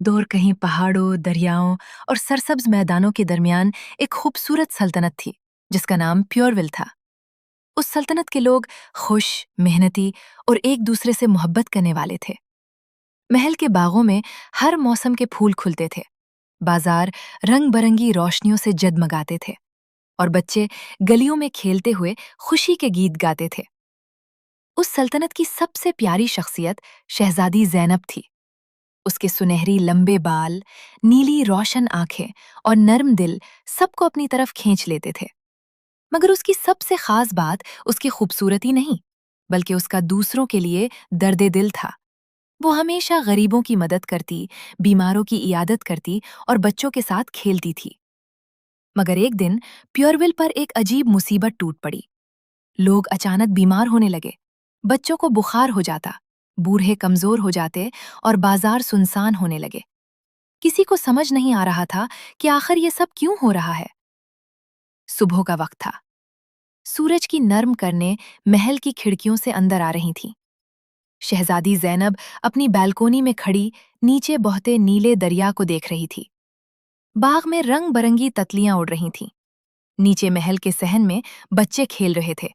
दूर कहीं पहाड़ों, दरियाओं और सरसब्ज मैदानों के दरमियान एक खूबसूरत सल्तनत थी, जिसका नाम प्योरविल था। उस सल्तनत के लोग खुश, मेहनती और एक दूसरे से मोहब्बत करने वाले थे। महल के बागों में हर मौसम के फूल खुलते थे, बाजार रंग बरंगी रोशनियों से जगमगाते थे और बच्चे गलियों में खेलते हुए खुशी के गीत गाते थे। उस सल्तनत की सबसे प्यारी शख्सियत शहजादी ज़ैनब थी। उसके सुनहरी लंबे बाल, नीली रोशन आंखें और नर्म दिल सबको अपनी तरफ खींच लेते थे। मगर उसकी सबसे खास बात उसकी खूबसूरती नहीं, बल्कि उसका दूसरों के लिए दर्दे दिल था। वो हमेशा गरीबों की मदद करती, बीमारों की इयादत करती और बच्चों के साथ खेलती थी। मगर एक दिन प्योरविल पर एक अजीब मुसीबत टूट पड़ी। लोग अचानक बीमार होने लगे। बच्चों को बुखार हो जाता, बूढ़े कमजोर हो जाते और बाजार सुनसान होने लगे। किसी को समझ नहीं आ रहा था कि आखिर ये सब क्यों हो रहा है। सुबह का वक्त था। सूरज की नर्म किरणें महल की खिड़कियों से अंदर आ रही थीं। शहजादी ज़ैनब अपनी बालकोनी में खड़ी नीचे बहते नीले दरिया को देख रही थी। बाग में रंग बरंगी तितलियां उड़ रही थीं। नीचे महल के सहन में बच्चे खेल रहे थे।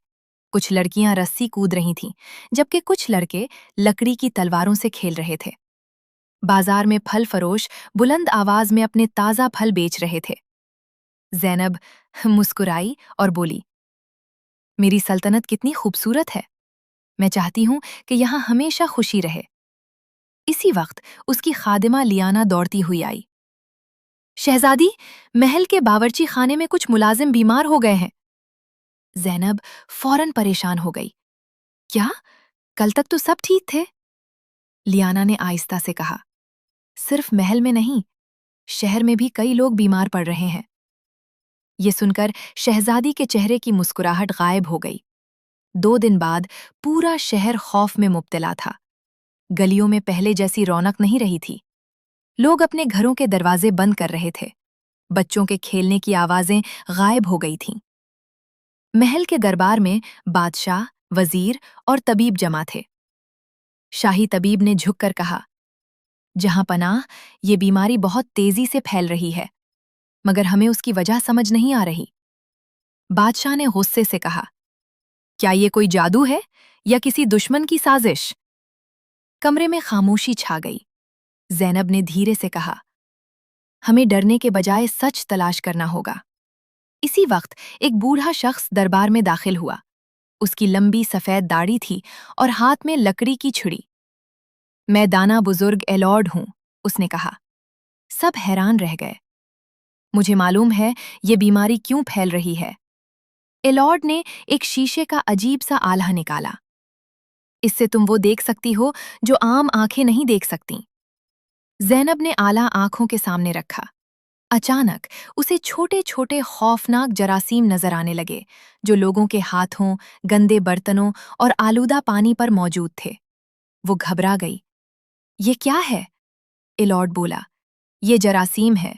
कुछ लड़कियां रस्सी कूद रही थीं, जबकि कुछ लड़के लकड़ी की तलवारों से खेल रहे थे। बाजार में फल फरोश बुलंद आवाज में अपने ताजा फल बेच रहे थे। ज़ैनब मुस्कुराई और बोली, मेरी सल्तनत कितनी खूबसूरत है। मैं चाहती हूँ कि यहाँ हमेशा खुशी रहे। इसी वक्त उसकी खादिमा लियाना दौड़ती हुई आई। शहजादी, महल के बावर्ची खाने में कुछ मुलाजिम बीमार हो गए हैं। ज़ैनब फौरन परेशान हो गई। क्या? कल तक तो सब ठीक थे। लियाना ने आहिस्ता से कहा, सिर्फ महल में नहीं, शहर में भी कई लोग बीमार पड़ रहे हैं। ये सुनकर शहजादी के चेहरे की मुस्कुराहट गायब हो गई। 2 दिन बाद पूरा शहर खौफ में मुब्तला था। गलियों में पहले जैसी रौनक नहीं रही थी। लोग अपने घरों के दरवाजे बंद कर रहे थे। बच्चों के खेलने की आवाजें गायब हो गई थीं। महल के दरबार में बादशाह, वजीर और तबीब जमा थे। शाही तबीब ने झुककर कहा, जहां पनाह, ये बीमारी बहुत तेजी से फैल रही है, मगर हमें उसकी वजह समझ नहीं आ रही। बादशाह ने गुस्से से कहा, क्या ये कोई जादू है या किसी दुश्मन की साजिश? कमरे में खामोशी छा गई। ज़ैनब ने धीरे से कहा, हमें डरने के बजाय सच तलाश करना होगा। इसी वक्त एक बूढ़ा शख्स दरबार में दाखिल हुआ। उसकी लंबी सफेद दाढ़ी थी और हाथ में लकड़ी की छुरी। मैं दाना बुजुर्ग एलॉर्ड हूं, उसने कहा। सब हैरान रह गए। मुझे मालूम है ये बीमारी क्यों फैल रही है। एलॉर्ड ने एक शीशे का अजीब सा आल्हा निकाला। इससे तुम वो देख सकती हो जो आम आंखें नहीं देख सकती। ज़ैनब ने आला आंखों के सामने रखा। अचानक उसे छोटे छोटे खौफनाक जरासीम नजर आने लगे, जो लोगों के हाथों, गंदे बर्तनों और आलूदा पानी पर मौजूद थे। वो घबरा गई। ये क्या है? एलॉर्ड बोला, ये जरासीम है।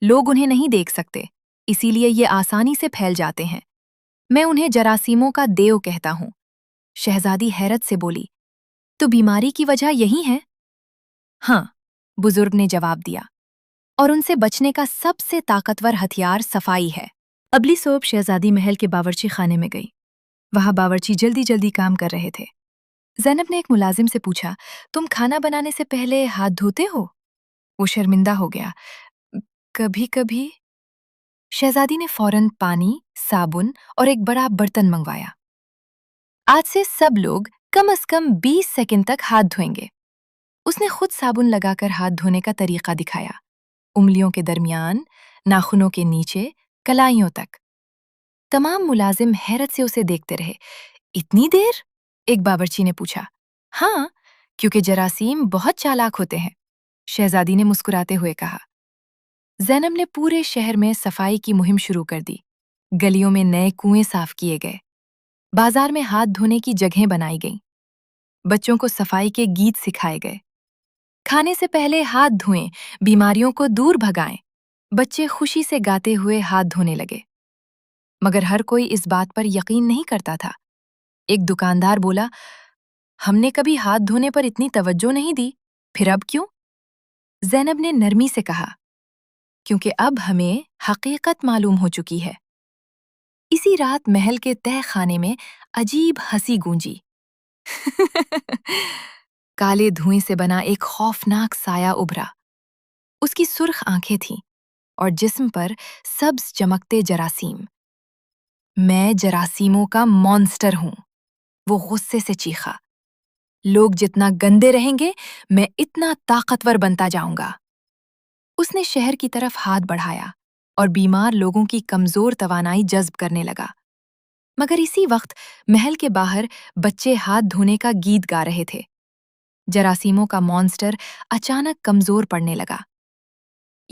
लोग उन्हें नहीं देख सकते, इसीलिए ये आसानी से फैल जाते हैं। मैं उन्हें जरासीमों का देव कहता हूँ। शहजादी हैरत से बोली, तो बीमारी की वजह यही है? हाँ, बुजुर्ग ने जवाब दिया, और उनसे बचने का सबसे ताकतवर हथियार सफाई है। अगली सुबह शहजादी महल के बावर्ची खाने में गई। वहां बावर्ची जल्दी जल्दी काम कर रहे थे। ज़ैनब ने एक मुलाजिम से पूछा, तुम खाना बनाने से पहले हाथ धोते हो? वो शर्मिंदा हो गया। कभी कभी। शहजादी ने फौरन पानी, साबुन और एक बड़ा बर्तन मंगवाया। आज से सब लोग कम से कम 20 सेकंड तक हाथ धोएंगे। उसने खुद साबुन लगाकर हाथ धोने का तरीका दिखाया। उंगलियों के दरमियान, नाखूनों के नीचे, कलाइयों तक। तमाम मुलाजिम हैरत से उसे देखते रहे। इतनी देर? एक बावर्ची ने पूछा। हाँ, क्योंकि जरासीम बहुत चालाक होते हैं, शहजादी ने मुस्कुराते हुए कहा। ज़ैनब ने पूरे शहर में सफाई की मुहिम शुरू कर दी। गलियों में नए कुएं साफ किए गए। बाजार में हाथ धोने की जगहें बनाई गईं। बच्चों को सफाई के गीत सिखाए गए। खाने से पहले हाथ धोएं, बीमारियों को दूर भगाएं। बच्चे खुशी से गाते हुए हाथ धोने लगे। मगर हर कोई इस बात पर यकीन नहीं करता था। एक दुकानदार बोला, हमने कभी हाथ धोने पर इतनी तवज्जो नहीं दी, फिर अब क्यों? زینب نے نرمی سے کہا، کیونکہ اب ہمیں حقیقت معلوم ہو چکی ہے۔ اسی رات محل کے تہہ خانے میں عجیب ہنسی گونجی۔ کالے دھوئیں سے بنا ایک خوفناک سایہ ابھرا۔ اس کی سرخ آنکھیں تھیں اور جسم پر سبز چمکتے جراثیم۔ میں جراثیموں کا مانسٹر ہوں، وہ غصے سے چیخا۔ لوگ جتنا گندے رہیں گے میں اتنا طاقتور بنتا جاؤں گا۔ اس نے شہر کی طرف ہاتھ بڑھایا اور بیمار لوگوں کی کمزور توانائی جذب کرنے لگا۔ مگر اسی وقت محل کے باہر بچے ہاتھ دھونے کا گیت گا رہے تھے۔ جراثیموں کا مانسٹر اچانک کمزور پڑنے لگا۔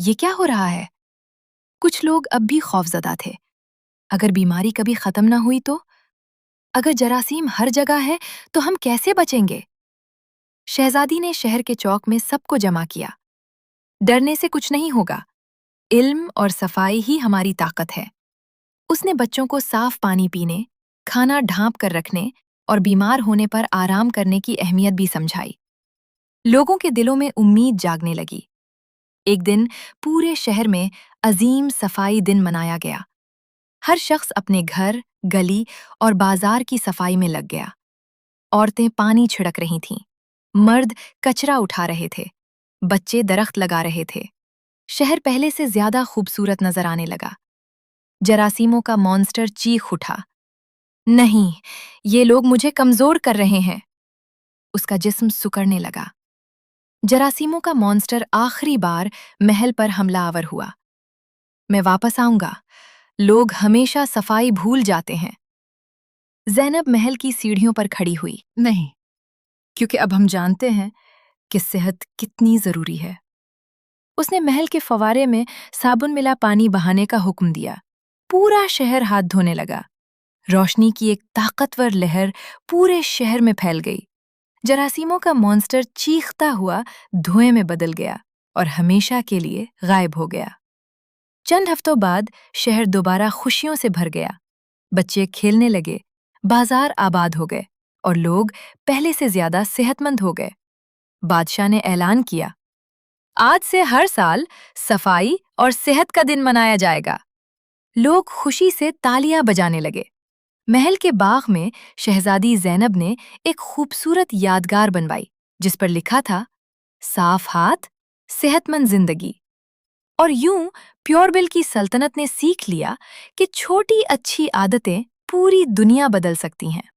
یہ کیا ہو رہا ہے؟ کچھ لوگ اب بھی خوفزدہ تھے۔ اگر بیماری کبھی ختم نہ ہوئی تو؟ اگر جراثیم ہر جگہ ہے تو ہم کیسے بچیں گے؟ شہزادی نے شہر کے چوک میں سب کو جمع کیا۔ ڈرنے سے کچھ نہیں ہوگا، علم اور صفائی ہی ہماری طاقت ہے۔ اس نے بچوں کو صاف پانی پینے، کھانا ڈھانپ کر رکھنے اور بیمار ہونے پر آرام کرنے کی اہمیت بھی سمجھائی۔ لوگوں کے دلوں میں امید جاگنے لگی۔ ایک دن پورے شہر میں عظیم صفائی دن منایا گیا۔ ہر شخص اپنے گھر، گلی اور بازار کی صفائی میں لگ گیا۔ عورتیں پانی چھڑک رہی تھیں، مرد کچرا اٹھا رہے تھے، بچے درخت لگا رہے تھے۔ شہر پہلے سے زیادہ خوبصورت نظر آنے لگا۔ جراثیموں کا مانسٹر چیخ اٹھا، نہیں، یہ لوگ مجھے کمزور کر رہے ہیں۔ اس کا جسم سکڑنے لگا۔ جراثیموں کا مانسٹر آخری بار محل پر حملہ آور ہوا۔ میں واپس آؤں گا، لوگ ہمیشہ صفائی بھول جاتے ہیں۔ زینب محل کی سیڑھیوں پر کھڑی ہوئی، نہیں، کیونکہ اب ہم جانتے ہیں کہ صحت کتنی ضروری ہے۔ اس نے محل کے فوارے میں صابن ملا پانی بہانے کا حکم دیا۔ پورا شہر ہاتھ دھونے لگا۔ روشنی کی ایک طاقتور لہر پورے شہر میں پھیل گئی۔ جراثیموں کا مانسٹر چیختا ہوا دھوئیں میں بدل گیا اور ہمیشہ کے لیے غائب ہو گیا۔ چند ہفتوں بعد شہر دوبارہ خوشیوں سے بھر گیا۔ بچے کھیلنے لگے، بازار آباد ہو گئے اور لوگ پہلے سے زیادہ صحت مند ہو گئے۔ بادشاہ نے اعلان کیا، آج سے ہر سال صفائی اور صحت کا دن منایا جائے گا۔ لوگ خوشی سے تالیاں بجانے لگے۔ محل کے باغ میں شہزادی زینب نے ایک خوبصورت یادگار بنوائی جس پر لکھا تھا، صاف ہاتھ، صحت مند زندگی۔ اور یوں پیوربل کی سلطنت نے سیکھ لیا کہ چھوٹی اچھی عادتیں پوری دنیا بدل سکتی ہیں۔